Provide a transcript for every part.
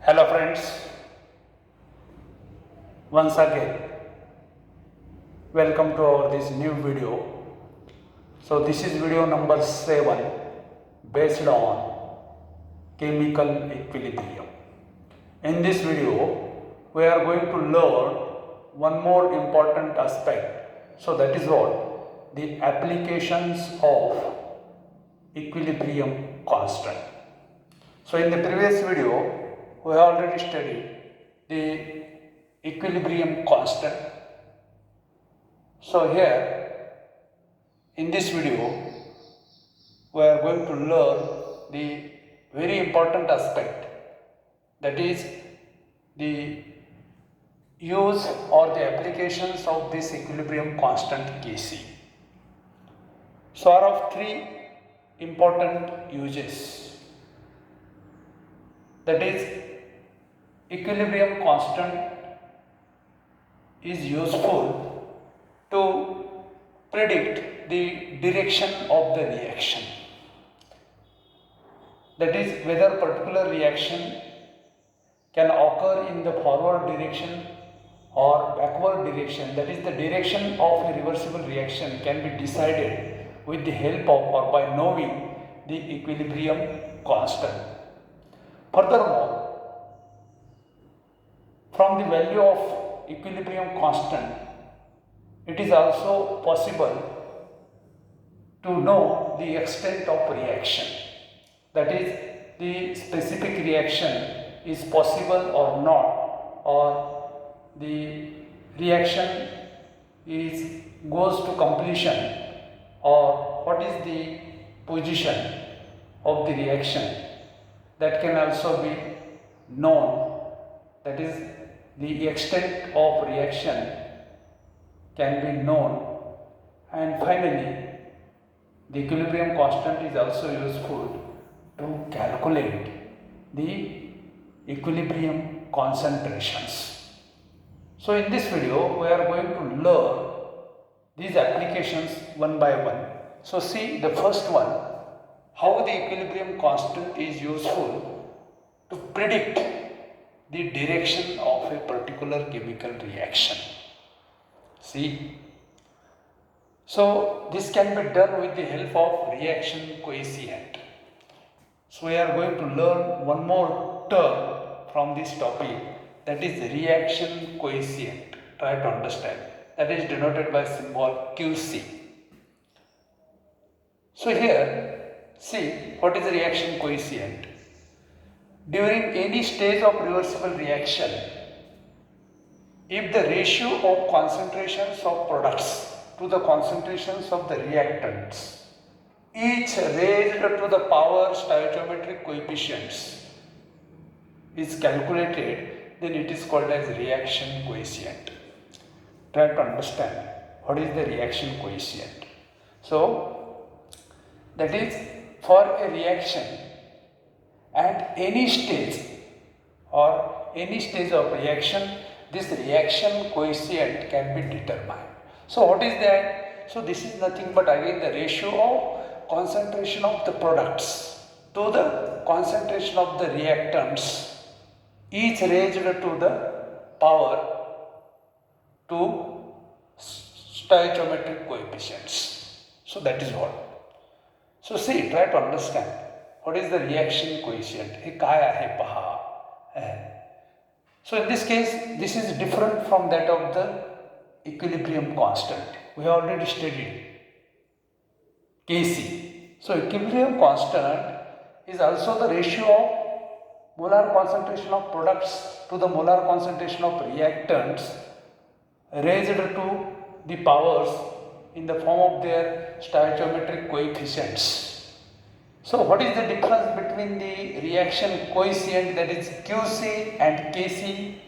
Hello friends, once again welcome to our this new video. So this is video number 7 based on chemical equilibrium. In this video we are going to learn one more important aspect. So that is what the applications of equilibrium constant. So in the previous video we have already studied the equilibrium constant. So here in this video we are going to learn the very important aspect, that is the use or the applications of this equilibrium constant Kc. So are of three important uses, that is equilibrium constant is useful to predict the direction of the reaction, that is whether particular reaction can occur in the forward direction or backward direction, that is the direction of a reversible reaction can be decided with the help of or by knowing the equilibrium constant. Furthermore, from the value of equilibrium constant, it is also possible to know the extent of reaction, that is the specific reaction is possible or not, or the reaction goes to completion, or what is the position of the reaction, that can also be known, that is the extent of reaction can be known. And finally the equilibrium constant is also useful to calculate the equilibrium concentrations. So in this video we are going to learn these applications one by one. So see the first one, how the equilibrium constant is useful to predict the direction of a particular chemical reaction. See, so this can be done with the help of reaction coefficient. So we are going to learn one more term from this topic, that is reaction coefficient. Try to understand. That is denoted by symbol QC. So here, see what is the reaction coefficient. During any stage of reversible reaction, if the ratio of concentrations of products to the concentrations of the reactants each raised to the power stoichiometric coefficients is calculated, then it is called as reaction coefficient. Try to understand what is the reaction coefficient. So that is for a reaction at any stage or any stage of reaction, this reaction coefficient can be determined. So what is that? So this is nothing but again the ratio of concentration of the products to the concentration of the reactants, each raised to the power to stoichiometric coefficients. So that is what. So see, try to understand what is the reaction coefficient. हे काय आहे पहा. So in this case, this is different from that of the equilibrium constant. We have already studied Kc. So equilibrium constant is also the ratio of molar concentration of products to the molar concentration of reactants raised to the powers in the form of their stoichiometric coefficients. So what is the difference between the reaction coefficient, that is QC, and Kc?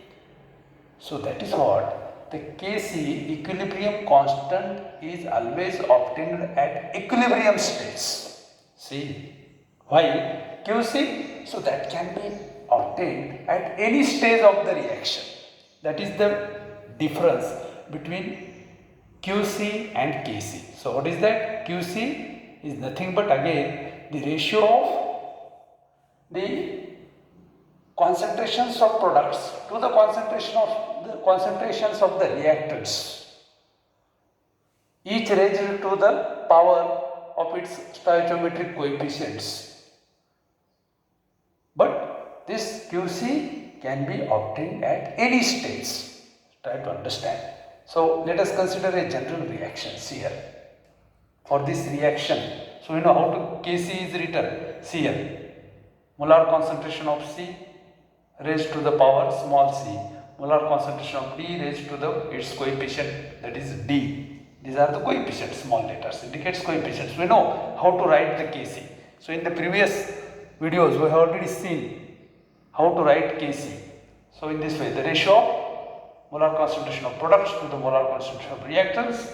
So that is what the Kc, equilibrium constant, is always obtained at equilibrium stage. See, while QC, so that can be obtained at any stage of the reaction. That is the difference between QC and Kc. So what is that? QC is nothing but again the ratio of the concentrations of products to the concentrations of the reactants, each raised to the power of its stoichiometric coefficients. But this QC can be obtained at any stage. Try to understand. So let us consider a general reactions here. For this reaction, so we know how to Kc is written. Cl, molar concentration of C raised to the power small c, molar concentration of D raised to the its coefficient, that is D. These are the coefficients, small letters, indicates coefficients. We know how to write the Kc. So in the previous videos we have already seen how to write Kc. So in this way, the ratio of molar concentration of products to the molar concentration of reactants,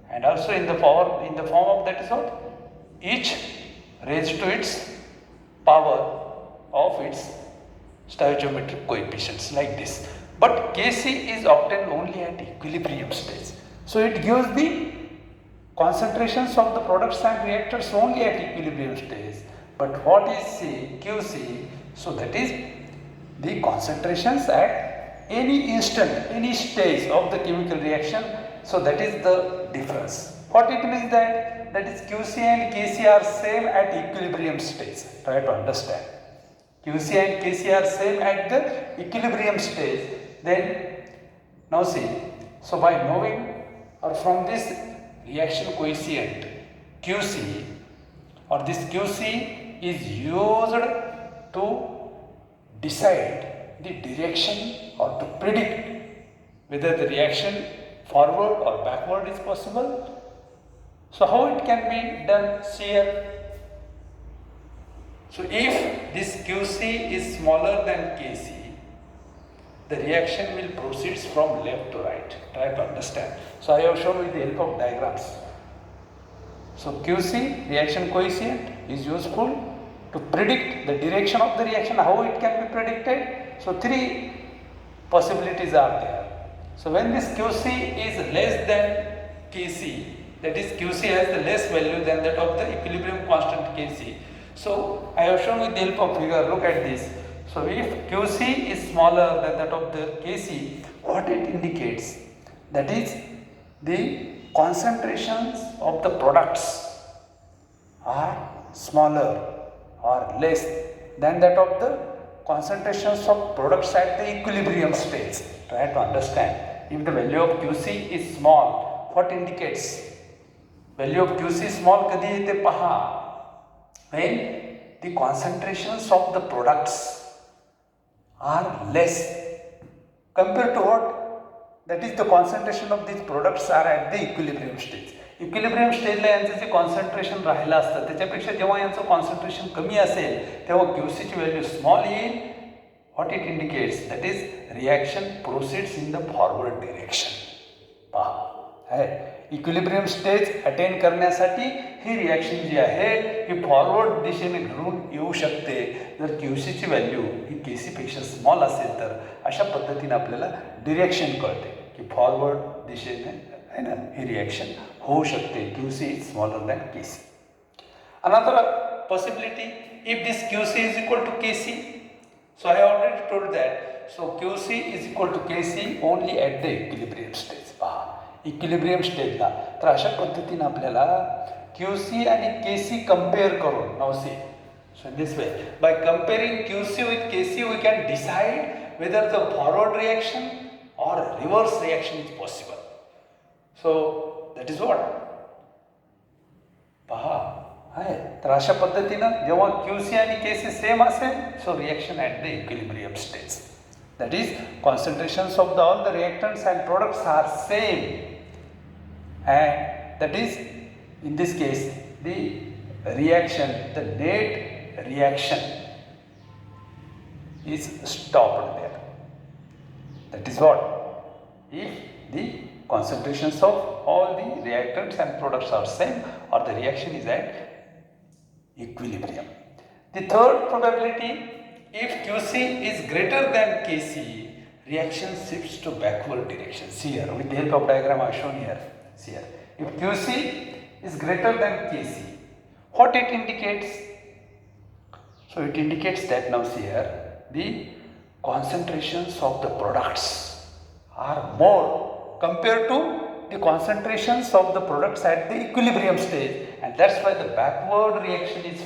and also in the form of, that is what, each raised to its power of its stoichiometric coefficients, like this. But Kc is obtained only at equilibrium stage. So it gives the concentrations of the products and reactors only at equilibrium stage. But what is C, Qc? So that is the concentrations at any instant, any stage of the chemical reaction. So that is the difference. What it means that is Qc and Kc are same at equilibrium stage. Try to understand. Qc and Kc are same at the equilibrium stage. Then now see, so by knowing or from this reaction coefficient Qc, or this Qc is used to decide the direction or to predict whether the reaction forward or backward is possible. So how it can be done here? So if this Qc is smaller than Kc, the reaction will proceed from left to right. Try to understand. So I have shown with the help of diagrams. So Qc, reaction coefficient, is useful to predict the direction of the reaction. How it can be predicted? So three possibilities are there. So when this Qc is less than Kc, that is Qc has the less value than that of the equilibrium constant Kc. So I have shown with the help of figure. Look at this. So if Qc is smaller than that of the Kc, what it indicates? That is the concentrations of the products are smaller or less than that of the concentrations of products at the equilibrium stage. Try to understand. If the value of Qc is small, what indicates? Value of Qc small कधी येते पहा, when the concentrations of the products are less compared to what? That is the concentration of these products are at the equilibrium stage. Equilibrium स्टेजला यांचं जे concentration राहिलं असतं त्याच्यापेक्षा जेव्हा यांचं कॉन्सन्ट्रेशन कमी असेल तेव्हा क्यूसीची व्हॅल्यू स्मॉल येईल. What it indicates? That is reaction proceeds in the forward direction. पहा, आहे इक्विलिब्रियम स्टेज अटेन करण्यासाठी ही रिॲक्शन जी आहे ही फॉरवर्ड दिशेने घडून येऊ शकते. जर क्यूसीची व्हॅल्यू ही केसीपेक्षा स्मॉल असेल तर अशा पद्धतीने आपल्याला डिरेक्शन कळते की फॉरवर्ड दिशेने है ना ही रिॲक्शन होऊ शकते. QC is smaller than Kc. Another possibility, if this QC is equal to Kc, so I already told that. So QC is equal to Kc only at the equilibrium stage. पहा, equilibrium स्टेजला तर अशा पद्धतीने आपल्याला QC आणि Kc compare करून नाव सी. So in this way, by comparing QC with Kc, we can decide whether the forward reaction or reverse reaction is possible. So that is what? पहा, आहे तर अशा पद्धतीनं जेव्हा QC आणि Kc सेम असेल, so reaction at the equilibrium stage. That is, concentrations of all the reactants and products are same, and that is, in this case, the reaction, the net reaction is stopped there. That is what? If the concentrations of all the reactants and products are same or the reaction is at equilibrium. The third probability, if QC is greater than Kc, reaction shifts to backward direction. See here, with the help of diagram I have shown here. See here, if QC is greater than Kc, what it indicates? So it indicates that now see here, the concentrations of the products are more compared to the concentrations of the products at the equilibrium stage, and that's why the backward reaction is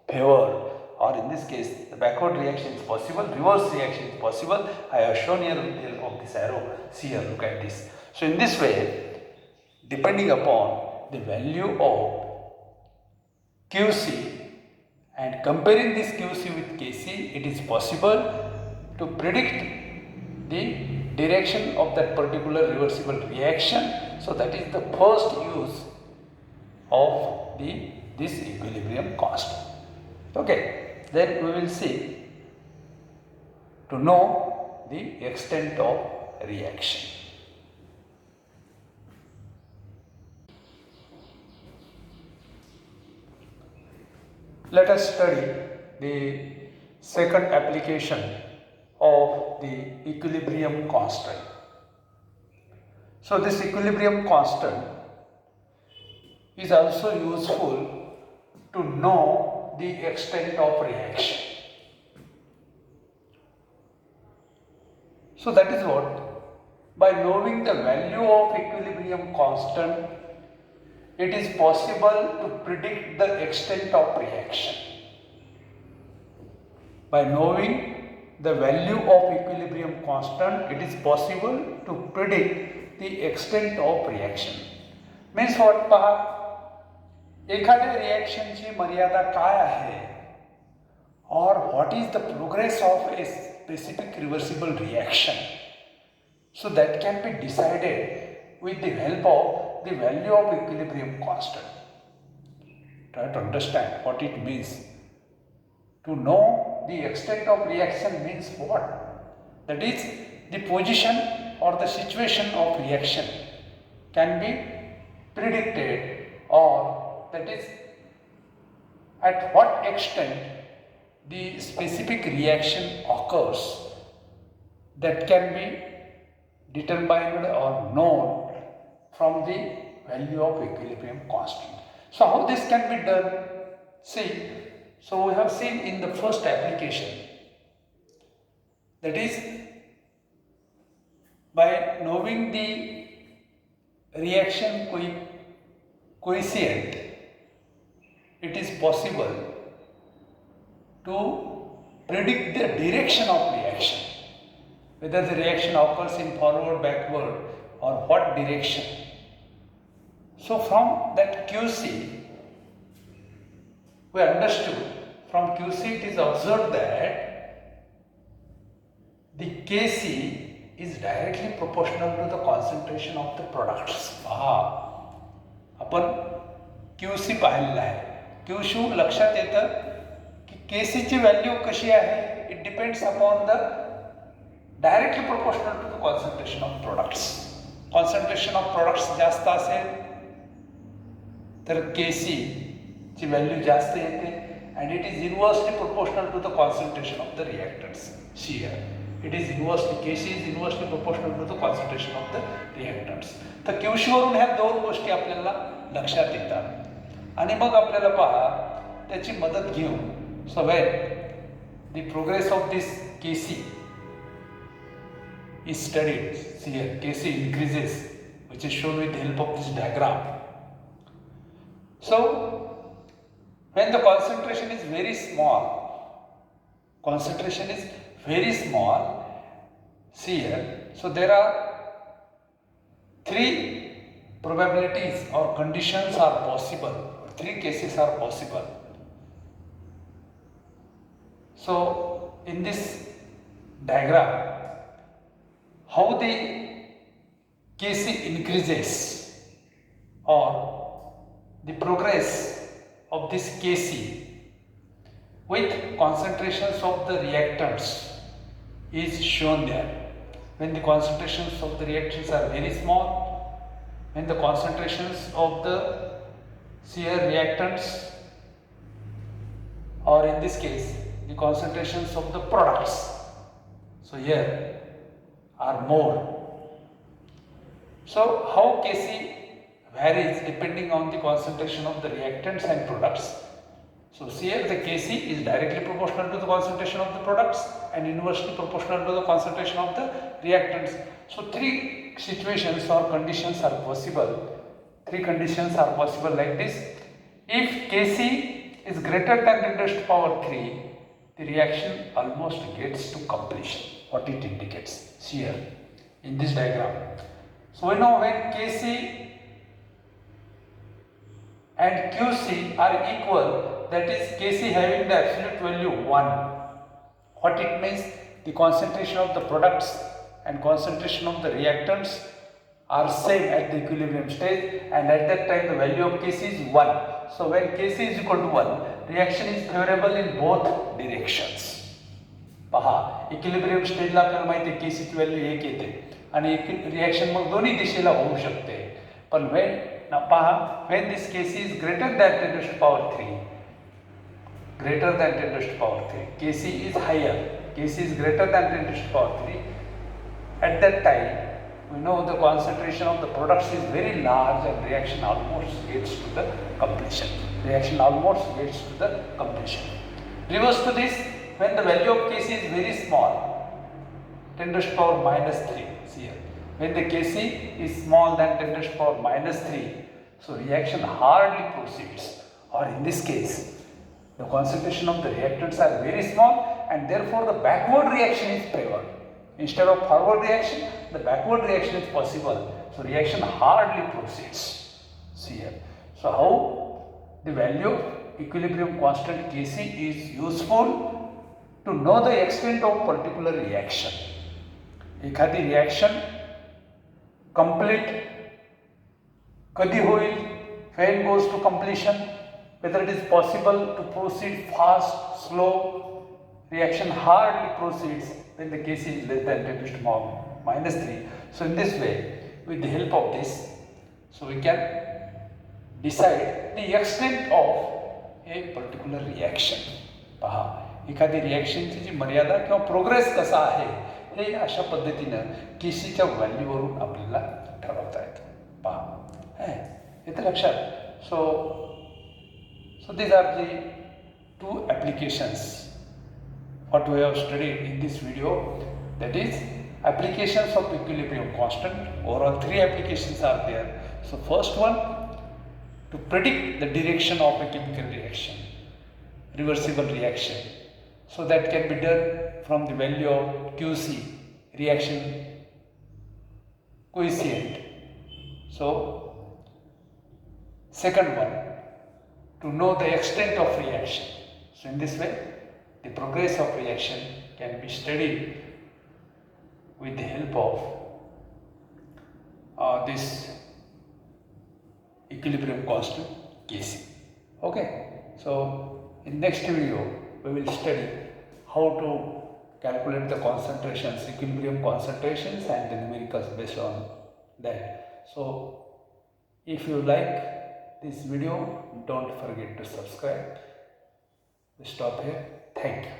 favored, or in this case the backward reaction is possible, reverse reaction is possible. I have shown here with the help of this arrow. See here, look at this. So in this way, depending upon the value of QC and comparing this QC with KC, it is possible to predict the direction of that particular reversible reaction. So that is the first use of this equilibrium constant. Okay, then we will see to know the extent of reaction. Let us study the second application of the equilibrium constant. So this equilibrium constant is also useful to know the extent of reaction. So that is what, by knowing the value of equilibrium constant, it is possible to predict the extent of reaction. By knowing the value of equilibrium constant, it is possible to predict the extent of reaction. Means what? पहा, एखाद्या रिएक्शनची मर्यादा काय आहे, or what is the progress of a specific reversible reaction. So that can be decided with the help of the value of equilibrium constant. Try to understand what it means. To know the extent of reaction means what? That is, the position or the situation of reaction can be predicted, or that is, at what extent the specific reaction occurs, that can be determined or known from the value of equilibrium constant. So how this can be done? See, so we have seen in the first application, that is, by knowing the reaction coefficient, it is possible to predict the direction of reaction, whether the reaction occurs in forward, backward, or what direction. So from that QC, we understood, from QC it is observed that the KC is directly proportional to the concentration of the products. आपण QC पाहिलेला आहे. QC लक्षात येतं की KC ची value कशी आहे? It depends upon the directly proportional to the concentration of products. Concentration of products जास्त असेल तर KC ची व्हॅल्यू जास्त येते, and it is inversely proportional to the concentration of the reactants. See here, it is inversely, KC is inversely proportional to the concentration of the reactants. तर QC वरून ह्या दोन गोष्टी आपल्याला लक्षात येतात आणि मग आपल्याला पहा त्याची मदत घेऊन, so when the progress of this KC is studied, see here, KC increases, which is shown with the help of this diagram. So when the concentration is very small, see here, so there are three probabilities or conditions are possible, three cases are possible. So in this diagram, how the KC increases, or the progress of this KC with concentrations of the reactants is shown there. When the concentrations of the reactants are very small, when the concentrations of the reactants, or in this case the concentrations of the products, so here are more. So how KC varies depending on the concentration of the reactants and products. So here the Kc is directly proportional to the concentration of the products and inversely proportional to the concentration of the reactants. So three situations or conditions are possible. Three conditions are possible like this. If Kc is greater than 10 raised to power 3, the reaction almost gets to completion. What it indicates here in this diagram. So we know when Kc and Qc are equal, that is Kc having the absolute value 1. What it means? The concentration of the products and concentration of the reactants are same at the equilibrium stage, and at that time the value of Kc is 1. So when Kc is equal to 1, reaction is favorable in both directions. पहा equilibrium स्टेजला आपल्याला माहिती आहे केसीची value 1 येते आणि reaction मग दोन्ही दिशेला होऊ शकते. पण पहा when this Kc is greater than 10 raised to power 3, greater than 10 raised to power 3, Kc is higher, Kc is greater than 10 raised to power 3, at that time we know the concentration of the products is very large and reaction almost gets to the completion. Reaction almost gets to the completion. Reverse to this, when the value of Kc is very small, 10 raised to power minus 3, see here, when the Kc is small than 10 raised to power minus 3, so reaction hardly proceeds, or in this case the concentration of the reactants are very small and therefore the backward reaction is favored. Instead of forward reaction, the backward reaction is possible, so reaction hardly proceeds. See here. So how the value of equilibrium constant Kc is useful to know the extent of particular reaction. एखादी reaction complete कधी होईल, when goes to completion, whether it is possible to proceed fast, slow. Reaction hardly proceeds when the Kc is less than 10 raised to power minus 3. So in this way, with the help of this, so we can decide the extent of a particular reaction. पहा एखादी रिॲक्शनची जी मर्यादा किंवा progress कसा आहे हे अशा पद्धतीनं केसीच्या व्हॅल्यूवरून आपल्याला ठरवता येतं. पहा येतं लक्षात. So these are the two applications what we have studied in this video, that is applications of equilibrium constant. Overall 3 applications are there. So first one, to predict the direction of a chemical reaction, reversible reaction, so that can be done from the value of Qc, reaction coefficient. So second one, to know the extent of reaction. So in this way, the progress of reaction can be studied with the help of this equilibrium constant Kc. Okay, so in next video we will study how to calculate the concentrations, equilibrium concentrations, and the numericals based on that. So if you like this video, don't forget to subscribe. We stop here. Thank you.